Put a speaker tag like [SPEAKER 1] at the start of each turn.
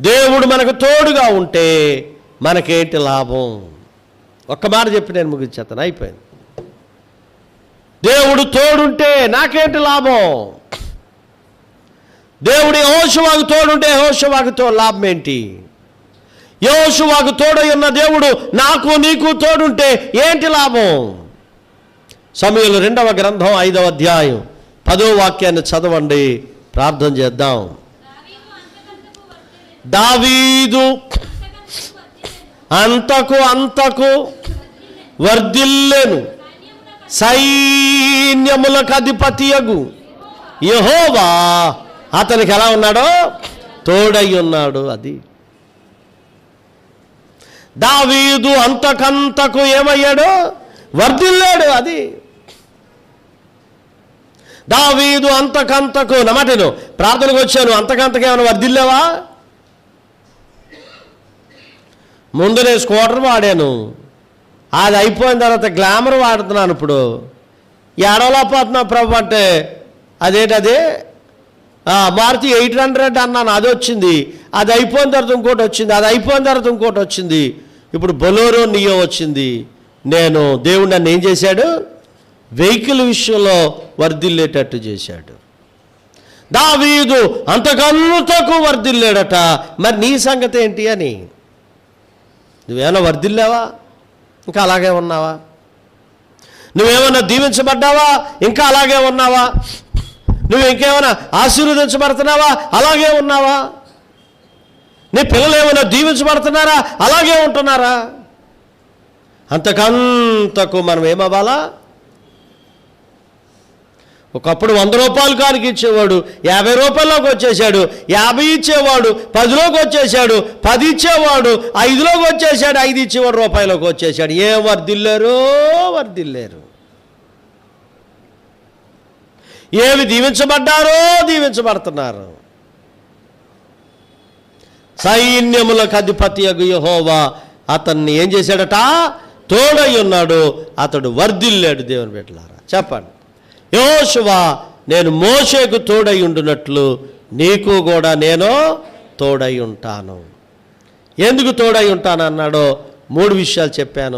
[SPEAKER 1] దేవుడు మనకు తోడుగా ఉంటే మనకేంటి లాభం? ఒక్క మాట చెప్పి నేను ముగించేస్తాను, అయిపోయింది. దేవుడు తోడుంటే నాకేంటి లాభం? దేవుడు యెహోషువకు తోడుంటే యెహోషువకు లాభం ఏంటి? యెహోషువకు తోడై ఉన్న దేవుడు నాకు నీకు తోడుంటే ఏంటి లాభం? సమూయేలు 2వ గ్రంథం 5వ అధ్యాయం 10వ వాక్యాన్ని చదవండి, ప్రార్థన చేద్దాం. దావీదు అంతకు వర్ధిల్లెను, సైన్యములకు అధిపతియగు యెహోవా అతనికి ఎలా ఉన్నాడో తోడై ఉన్నాడు. అది దావీదు అంతకంతకు ఏమయ్యాడు? వర్ధిల్లాడు. అది దావీదు అంతకంతకు. నమాటను ప్రార్థనకు వచ్చాను, అంతకంతకు ఏమైనా వర్ధిల్లావా? ముందు నేను స్కూటర్ వాడాను, అది అయిపోయిన తర్వాత గ్లామర్ వాడుతున్నాను. ఇప్పుడు ఏడవలా పోతున్నా ప్రభు అంటే అదేంటది మారుతి 800 అన్నాను, అది వచ్చింది. అది అయిపోయిన తర్వాత ఇంకోటి వచ్చింది, అది అయిపోయిన తర్వాత ఇంకోటి వచ్చింది. ఇప్పుడు బొలోరో నియో వచ్చింది. నేను దేవుడు నన్ను ఏం చేశాడు? వెహికల్ విషయంలో వర్ధిల్లేటట్టు చేశాడు. దావీదు అంతకంతకు వర్ధిల్లాడట. మరి నీ సంగతి ఏంటి అని? నువ్వేమైనా వర్ధిల్లావా? ఇంకా అలాగే ఉన్నావా? నువ్వేమైనా దీవించబడ్డావా? ఇంకా అలాగే ఉన్నావా? నువ్వు ఇంకేమైనా ఆశీర్వదించబడుతున్నావా? అలాగే ఉన్నావా? నీ పిల్లలు ఏమైనా దీవించబడుతున్నారా? అలాగే ఉంటున్నారా? అంతకంతకు మనం ఏమవ్వాలా? ఒకప్పుడు 100 రూపాయలు కానికి ఇచ్చేవాడు 50 రూపాయల్లోకి వచ్చేసాడు, 50 ఇచ్చేవాడు 10లోకి వచ్చేసాడు, 10 ఇచ్చేవాడు 5లోకి వచ్చేసాడు, 5 ఇచ్చేవాడు రూపాయలోకి వచ్చేసాడు. ఏం వర్ధిల్లారు? ఏమి దీవించబడ్డారో దీవించబడుతున్నారు. సైన్యములకు అధిపతియగు యెహోవా అతన్ని ఏం చేశాడట? తోడై ఉన్నాడు, అతడు వర్ధిల్లాడు. దేవుని బిడ్డలారా చెప్పండి, యెహోషువ నేను మోషేకు తోడై ఉండునట్లు నీకు కూడా నేను తోడై ఉంటాను. ఎందుకు తోడై ఉంటాను అన్నాడో 3 విషయాలు చెప్పాను.